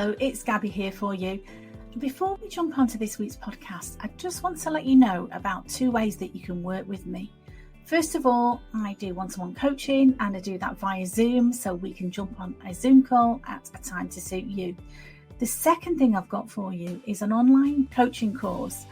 Hello, it's Gabby here for you. Before we jump onto this week's podcast, I just want to let you know about 2 ways that you can work with me. First of all, I do one-to-one coaching and I do that via Zoom, so we can jump on a Zoom call at a time to suit you. The second thing I've got for you is an online coaching course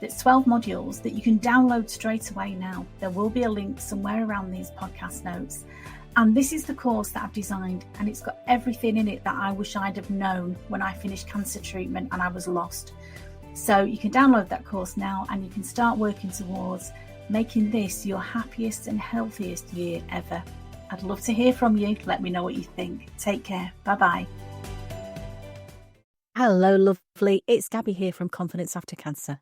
that's 12 modules that you can download straight away now. There will be a link somewhere around these podcast notes. And this is the course that I've designed, and it's got everything in it that I wish I'd have known when I finished cancer treatment and I was lost. So you can download that course now and you can start working towards making this your happiest and healthiest year ever. I'd love to hear from you. Let me know what you think. Take care. Bye-bye. Hello, lovely. It's Gabby here from Confidence After Cancer.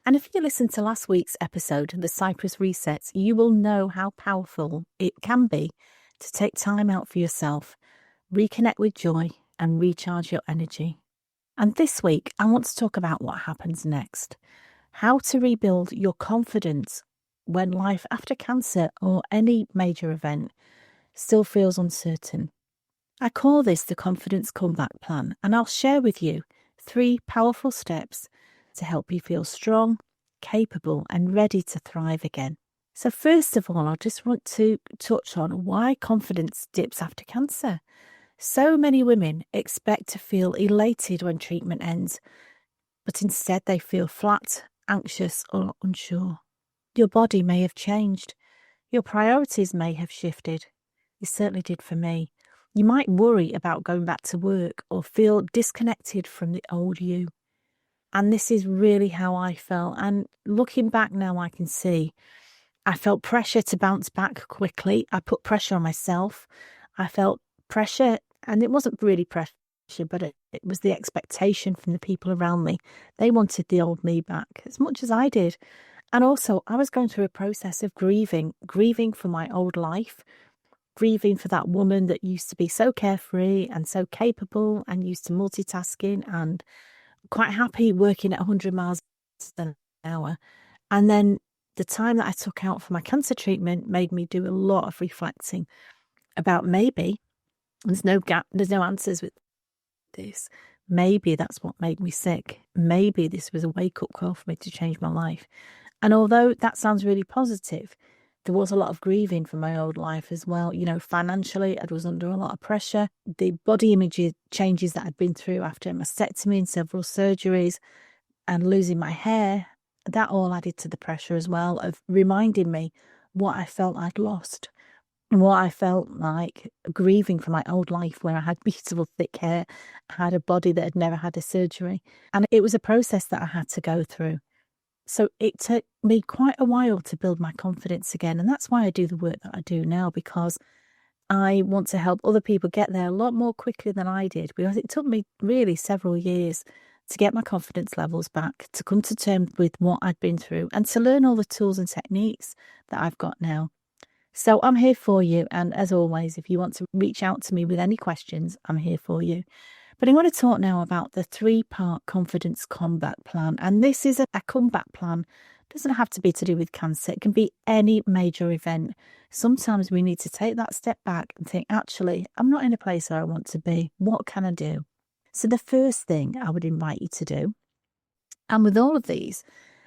And if you listened to last week's episode, The Cyprus Resets, you will know how powerful it can be to take time out for yourself, reconnect with joy and recharge your energy. And this week, I want to talk about what happens next, how to rebuild your confidence when life after cancer or any major event still feels uncertain. I call this the Confidence Comeback Plan, and I'll share with you 3 powerful steps to help you feel strong, capable and ready to thrive again. So first of all, I just want to touch on why confidence dips after cancer. So many women expect to feel elated when treatment ends, but instead they feel flat, anxious or unsure. Your body may have changed. Your priorities may have shifted. It certainly did for me. You might worry about going back to work or feel disconnected from the old you. And this is really how I felt. And looking back now, I can see I felt pressure to bounce back quickly. I put pressure on myself. I felt pressure, and it wasn't really pressure, but it was the expectation from the people around me. They wanted the old me back as much as I did. And also, I was going through a process of grieving for my old life, grieving for that woman that used to be so carefree and so capable and used to multitasking and quite happy working at 100 miles an hour. And then the time that I took out for my cancer treatment made me do a lot of reflecting about maybe, there's no answers with this, maybe that's what made me sick. Maybe this was a wake-up call for me to change my life. And although that sounds really positive, there was a lot of grieving for my old life as well. You know, financially, I was under a lot of pressure. The body image changes that I'd been through after a mastectomy and several surgeries and losing my hair, that all added to the pressure as well of reminding me what I felt I'd lost and what I felt like grieving for my old life where I had beautiful thick hair, I had a body that had never had a surgery. And it was a process that I had to go through. So it took me quite a while to build my confidence again. And that's why I do the work that I do now, because I want to help other people get there a lot more quickly than I did, because it took me really several years to get my confidence levels back, to come to terms with what I'd been through and to learn all the tools and techniques that I've got now. So I'm here for you. And as always, if you want to reach out to me with any questions, I'm here for you. But I want to talk now about the 3-part confidence comeback plan. And this is a comeback plan. It doesn't have to be to do with cancer. It can be any major event. Sometimes we need to take that step back and think, actually, I'm not in a place where I want to be. What can I do? So the first thing I would invite you to do, and with all of these,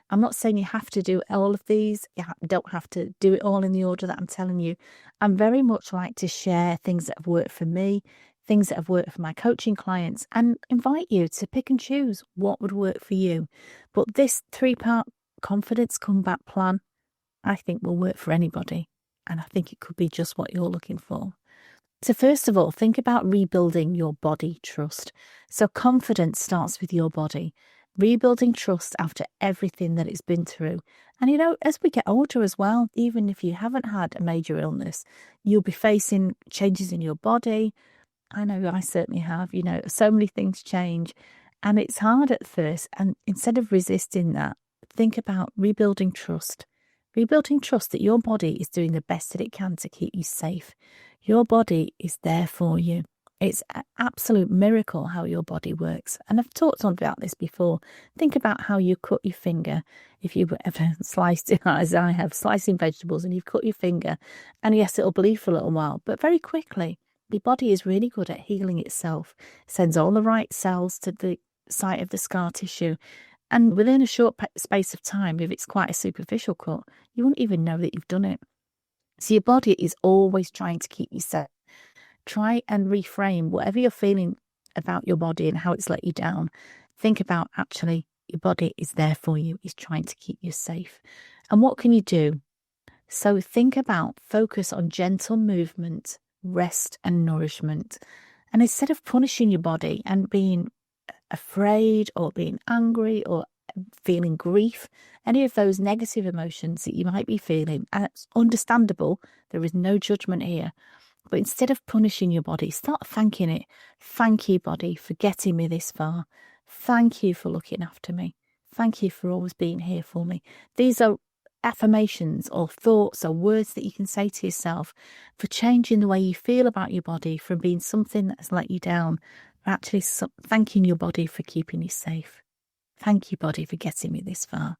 I'm not saying you have to do all of these. You don't have to do it all in the order that I'm telling you. I'm very much like to share things that have worked for me, things that have worked for my coaching clients, and invite you to pick and choose what would work for you. But this 3-part confidence comeback plan, I think will work for anybody. And I think it could be just what you're looking for. So first of all, think about rebuilding your body trust. So confidence starts with your body, rebuilding trust after everything that it's been through. And, you know, as we get older as well, even if you haven't had a major illness, you'll be facing changes in your body. I know I certainly have, you know, so many things change and it's hard at first. And instead of resisting that, think about rebuilding trust that your body is doing the best that it can to keep you safe. Your body is there for you. It's an absolute miracle how your body works. And I've talked on about this before. Think about how you cut your finger. If you ever sliced it, as I have, slicing vegetables and you've cut your finger. And yes, it'll bleed for a little while, but very quickly Your body is really good at healing itself, sends all the right cells to the site of the scar tissue. And within a short space of time, if it's quite a superficial cut, you won't even know that you've done it. So your body is always trying to keep you safe. Try and reframe whatever you're feeling about your body and how it's let you down. Think about actually your body is there for you. It's trying to keep you safe. And what can you do? So think about focus on gentle movement, rest and nourishment. And instead of punishing your body and being afraid or being angry or feeling grief, any of those negative emotions that you might be feeling, and it's understandable, there is no judgment here. But instead of punishing your body, start thanking it. Thank you, body, for getting me this far. Thank you for looking after me. Thank you for always being here for me. These are affirmations or thoughts or words that you can say to yourself for changing the way you feel about your body from being something that has let you down, actually thanking your body for keeping you safe. Thank you, body, for getting me this far.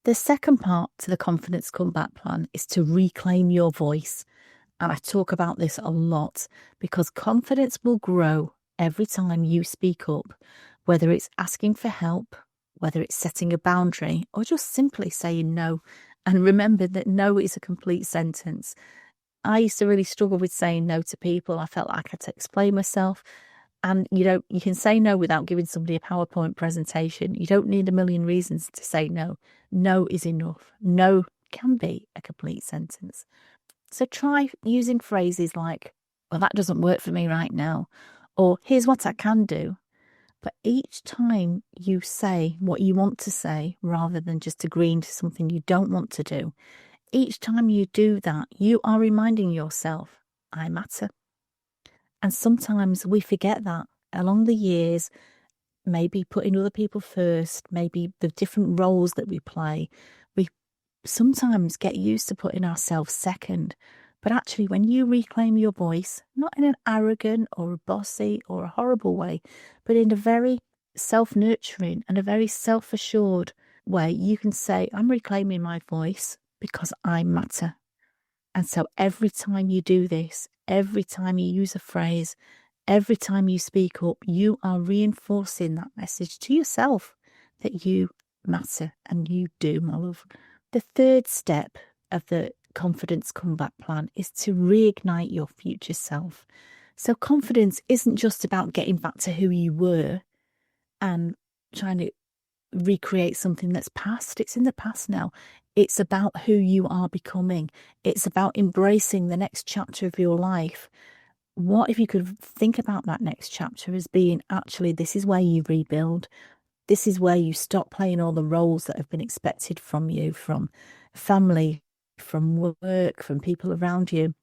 The second part to the confidence comeback plan is to reclaim your voice. And I talk about this a lot because confidence will grow every time you speak up, whether it's asking for help, whether it's setting a boundary, or just simply saying no. And remember that no is a complete sentence. I used to really struggle with saying no to people. I felt like I had to explain myself. And you can say no without giving somebody a PowerPoint presentation. You don't need a million reasons to say no. No is enough. No can be a complete sentence. So try using phrases like, well, that doesn't work for me right now, or here's what I can do. But each time you say what you want to say, rather than just agreeing to something you don't want to do, each time you do that, you are reminding yourself, I matter. And sometimes we forget that along the years, maybe putting other people first, maybe the different roles that we play, we sometimes get used to putting ourselves second. But actually, when you reclaim your voice, not in an arrogant or a bossy or a horrible way, but in a very self-nurturing and a very self-assured way, you can say, I'm reclaiming my voice because I matter. And so every time you do this, every time you use a phrase, every time you speak up, you are reinforcing that message to yourself that you matter and you do, my love. The third step of the confidence comeback plan is to reignite your future self. So confidence isn't just about getting back to who you were and trying to recreate something that's past. It's in the past now. It's about who you are becoming. It's about embracing the next chapter of your life. What if you could think about that next chapter as being actually, this is where you rebuild. This is where you stop playing all the roles that have been expected from you, from family, from work, from people around you.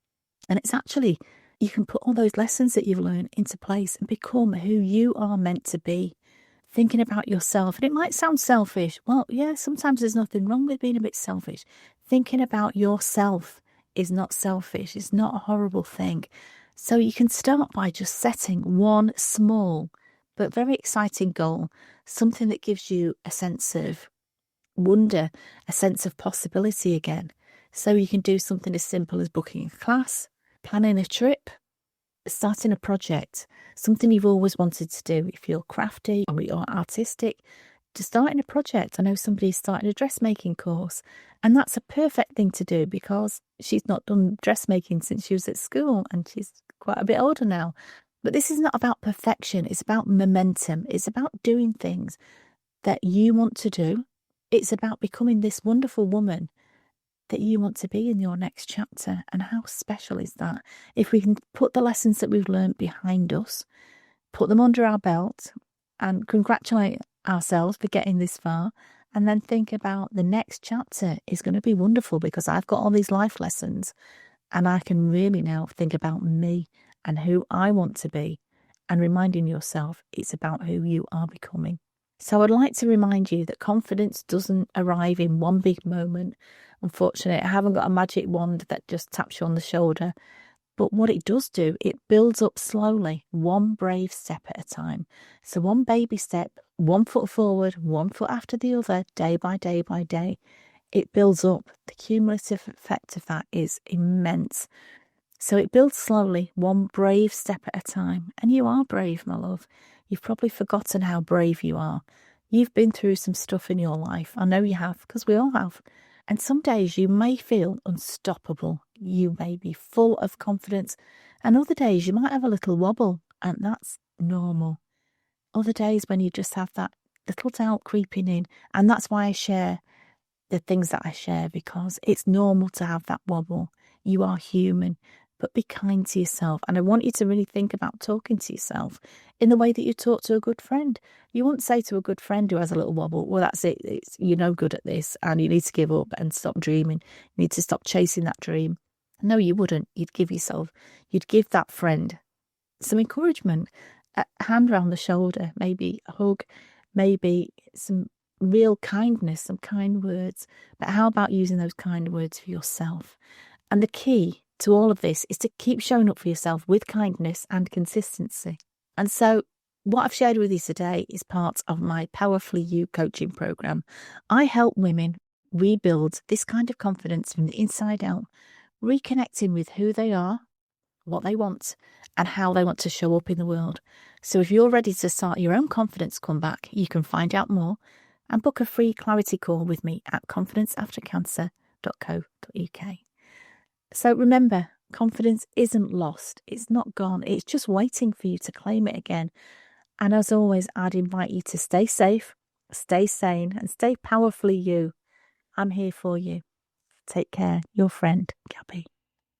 And it's actually, you can put all those lessons that you've learned into place and become who you are meant to be. Thinking about yourself. And it might sound selfish. Well, yeah, sometimes there's nothing wrong with being a bit selfish. Thinking about yourself is not selfish. It's not a horrible thing. So you can start by just setting one small but very exciting goal, something that gives you a sense of wonder, a sense of possibility again. So you can do something as simple as booking a class, planning a trip, starting a project, something you've always wanted to do. If you're crafty or you're artistic, to starting a project. I know somebody's starting a dressmaking course, and that's a perfect thing to do because she's not done dressmaking since she was at school and she's quite a bit older now. But this is not about perfection. It's about momentum. It's about doing things that you want to do. It's about becoming this wonderful woman that you want to be in your next chapter. And how special is that? If we can put the lessons that we've learned behind us, put them under our belt and congratulate ourselves for getting this far, and then think about the next chapter is going to be wonderful because I've got all these life lessons and I can really now think about me and who I want to be, and reminding yourself it's about who you are becoming. So I'd like to remind you that confidence doesn't arrive in one big moment. Unfortunately, I haven't got a magic wand that just taps you on the shoulder. But what it does do, it builds up slowly, one brave step at a time. So one baby step, 1 foot forward, 1 foot after the other, day by day by day. It builds up. The cumulative effect of that is immense. So it builds slowly, one brave step at a time. And you are brave, my love. You've probably forgotten how brave you are. You've been through some stuff in your life. I know you have, because we all have. And some days you may feel unstoppable. You may be full of confidence. And other days you might have a little wobble, and that's normal. Other days when you just have that little doubt creeping in. And that's why I share the things that I share, because it's normal to have that wobble. You are human, but be kind to yourself. And I want you to really think about talking to yourself in the way that you talk to a good friend. You wouldn't say to a good friend who has a little wobble, well, that's it. You're no good at this and you need to give up and stop dreaming. You need to stop chasing that dream. No, you wouldn't. You'd give that friend some encouragement, a hand round the shoulder, maybe a hug, maybe some real kindness, some kind words. But how about using those kind words for yourself? And the key to all of this is to keep showing up for yourself with kindness and consistency. And so what I've shared with you today is part of my Powerfully You coaching program. I help women rebuild this kind of confidence from the inside out, reconnecting with who they are, what they want, and how they want to show up in the world. So if you're ready to start your own confidence comeback, you can find out more and book a free clarity call with me at confidenceaftercancer.co.uk. So remember, confidence isn't lost. It's not gone. It's just waiting for you to claim it again. And as always, I'd invite you to stay safe, stay sane, and stay powerfully you. I'm here for you. Take care. Your friend, Gabby.